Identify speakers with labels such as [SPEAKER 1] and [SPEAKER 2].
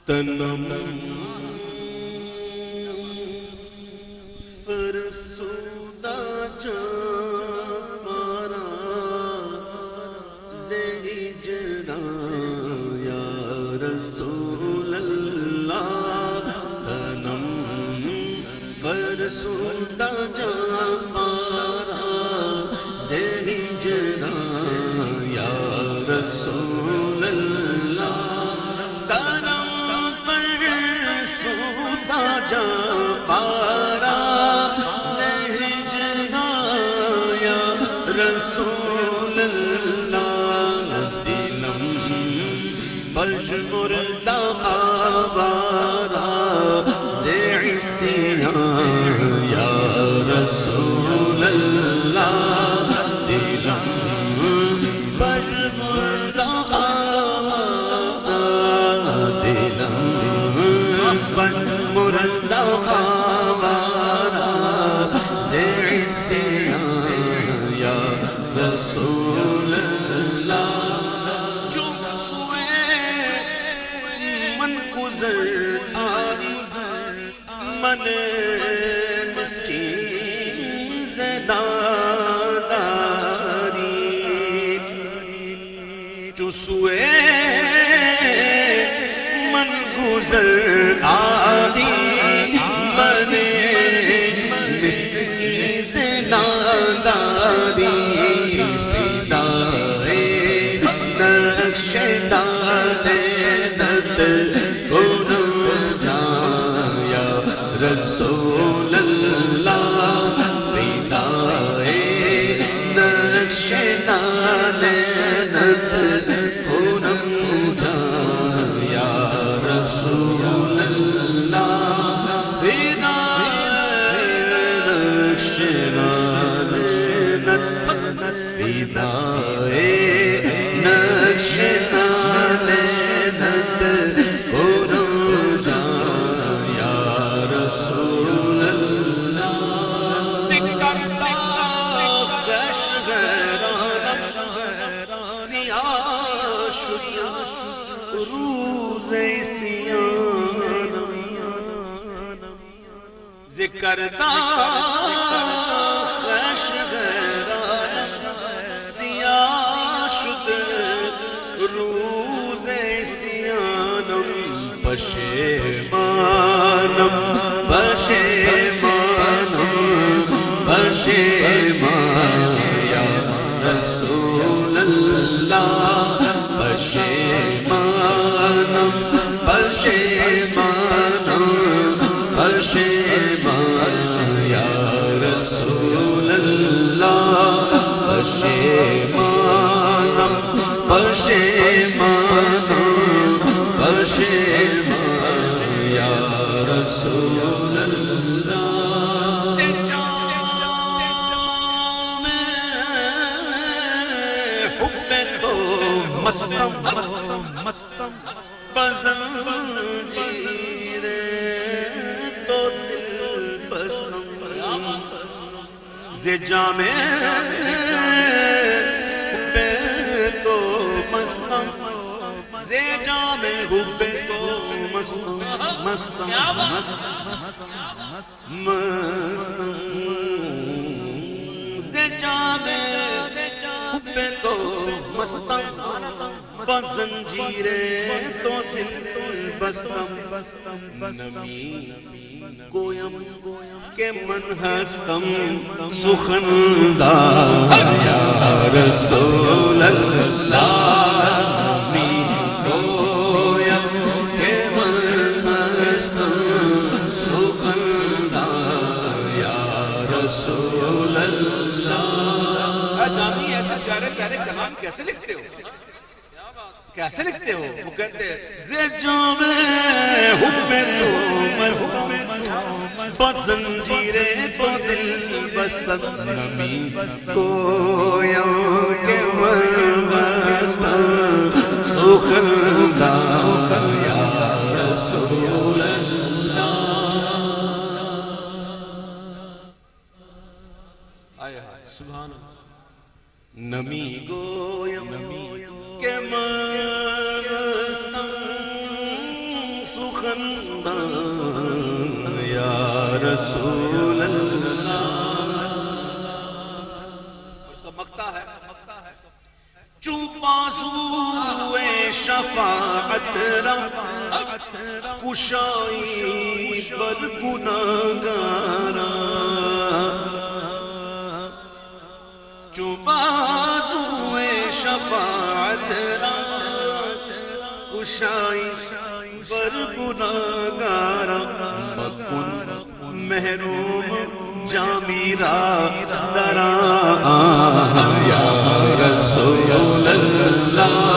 [SPEAKER 1] تنم فرسودہ جمارا زیجنا یا رسول اللہ تنم فرسودہ جمارا زیجنا یا رسول اللہ تنم فرسودہ جمارا رسول اللہ دلم بجمردہ آوارا زعسیان یا رسول اللہ دلم بجمردہ آوارا دلم بجمردہ آوارا زعسیان رسول اللہ چپ سوئے من گزر آری من مسکین زداداری چو سوئے من گزر آری من مسکین زداداری رسول اللہ پیدائے نقش نانت کنم جا یا رسول اللہ پیدائے نقش نانت پیدائے نقش نانت کنم جا یا رسول اللہ ذکرتا خش غیرانم سیاہ شدیا روز سیانم ذکرتا خش غیرانم سیاہ شد روز سیانم پشیمانم پشیمانم پشیمان یا رسول اللہ پشیمانم پشیمانم پشیمان یا رسول اللہ پشیمانم پشیمانم پشیمان یا رسول اللہ حب تو مستم بزنجیر تو دل بستم ز جام حب تو مستم ز جام حب تو مستم مستم ز جام حب تو مستم بزنجیر تو دل بستم نمی گویم کہ من ہستم سخندار یا رسول اللہ نمی گویم کہ من ہستم سخندار یا رسول اللہ جانی ایسا پیارے پیارے کلام کیسے لکھتے ہو کیسے لکھتے ہو وہ کہتے ہیں زِ جام حب تو مستم بزنجیر تو دل بستم نمی گویم کہ من ہستم سخندار یا رسول اللہ سبحان اللہ نمی گویم کہ من ہستم خندان یا رسول اللہ. اس کا مقطع ہے چو بازوئے شفاعت را کشائی بر گناہگارا. چو بازوئے شفاعت را کشائی بر گناہگارا. مکن محروم جامیرا درا یا رسول اللہ.